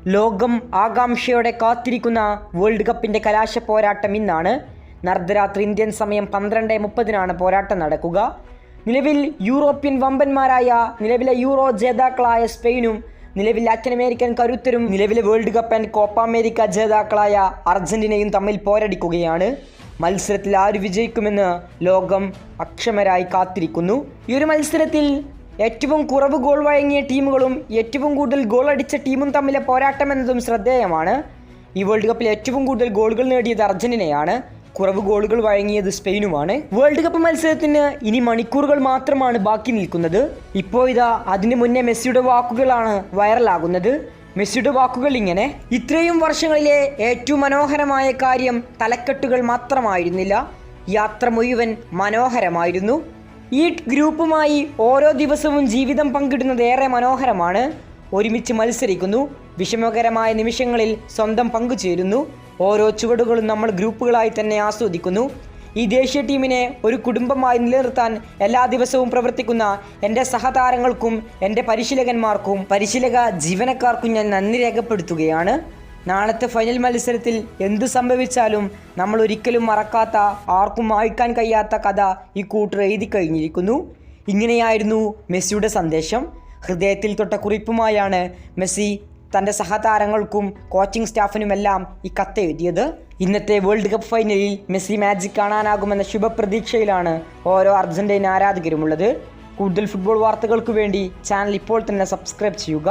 ലോകം ആകാംക്ഷയോടെ കാത്തിരിക്കുന്ന വേൾഡ് കപ്പിൻ്റെ കലാശ പോരാട്ടം ഇന്നാണ്. അർദ്ധരാത്രി ഇന്ത്യൻ സമയം 12:30 പോരാട്ടം നടക്കുക. നിലവിൽ യൂറോപ്യൻ വമ്പന്മാരായ നിലവിലെ യൂറോ ജേതാക്കളായ സ്പെയിനും നിലവിൽ ലാറ്റിൻ അമേരിക്കൻ കരുത്തരും നിലവിലെ world cup and Copa America ജേതാക്കളായ അർജന്റീനയും തമ്മിൽ പോരടിക്കുകയാണ്. മത്സരത്തിൽ ആര് വിജയിക്കുമെന്ന് ലോകം അക്ഷമരായി കാത്തിരിക്കുന്നു. ഈ ഒരു മത്സരത്തിൽ ഏറ്റവും കുറവ് ഗോൾ വഴങ്ങിയ ടീമുകളും ഏറ്റവും കൂടുതൽ ഗോൾ അടിച്ച ടീമും തമ്മിലെ പോരാട്ടം എന്നതും ശ്രദ്ധേയമാണ്. ഈ വേൾഡ് കപ്പിൽ ഏറ്റവും കൂടുതൽ ഗോളുകൾ നേടിയത് അർജന്റീനയാണ്. കുറവ് ഗോളുകൾ വഴങ്ങിയത് സ്പെയിനുമാണ്. വേൾഡ് കപ്പ് മത്സരത്തിന് ഇനി മണിക്കൂറുകൾ മാത്രമാണ് ബാക്കി നിൽക്കുന്നത്. ഇപ്പോൾ ഇതാ അതിന് മുന്നേ മെസ്സിയുടെ വാക്കുകളാണ് വൈറലാകുന്നത്. മെസ്സിയുടെ വാക്കുകൾ ഇങ്ങനെ: ഇത്രയും വർഷങ്ങളിലെ ഏറ്റവും മനോഹരമായ കാര്യം തലക്കെട്ടുകൾ മാത്രമായിരുന്നില്ല, യാത്ര മുഴുവൻ മനോഹരമായിരുന്നു. ഈ ഗ്രൂപ്പുമായി ഓരോ ദിവസവും ജീവിതം പങ്കിടുന്നത് ഏറെ മനോഹരമാണ്. ഒരുമിച്ച് മത്സരിക്കുന്നു, വിഷമകരമായ നിമിഷങ്ങളിൽ സ്വന്തം പങ്കുചേരുന്നു. ഓരോ ചുവടുകളും നമ്മൾ ഗ്രൂപ്പുകളായി തന്നെ ആസ്വദിക്കുന്നു. ഈ ദേശീയ ടീമിനെ ഒരു കുടുംബമായി നിലനിർത്താൻ എല്ലാ ദിവസവും പ്രവർത്തിക്കുന്ന എൻ്റെ സഹതാരങ്ങൾക്കും എൻ്റെ പരിശീലകന്മാർക്കും പരിശീലക ജീവനക്കാർക്കും ഞാൻ നന്ദി രേഖപ്പെടുത്തുകയാണ്. നാളത്തെ ഫൈനൽ മത്സരത്തിൽ എന്തു സംഭവിച്ചാലും നമ്മൾ ഒരിക്കലും മറക്കാത്ത, ആർക്കും വായിക്കാൻ കഴിയാത്ത കഥ ഈ കൂട്ടർ എഴുതി കഴിഞ്ഞിരിക്കുന്നു. ഇങ്ങനെയായിരുന്നു മെസ്സിയുടെ സന്ദേശം. ഹൃദയത്തിൽ തൊട്ട കുറിപ്പുമായാണ് മെസ്സി തൻ്റെ സഹതാരങ്ങൾക്കും കോച്ചിങ് സ്റ്റാഫിനുമെല്ലാം ഈ കത്ത് എഴുതിയത്. ഇന്നത്തെ വേൾഡ് കപ്പ് ഫൈനലിൽ മെസ്സി മാജിക് കാണാനാകുമെന്ന ശുഭപ്രതീക്ഷയിലാണ് ഓരോ അർജന്റീന ആരാധകരുമുള്ളത്. കൂടുതൽ ഫുട്ബോൾ വാർത്തകൾക്ക് വേണ്ടി ചാനൽ ഇപ്പോൾ തന്നെ സബ്സ്ക്രൈബ് ചെയ്യുക.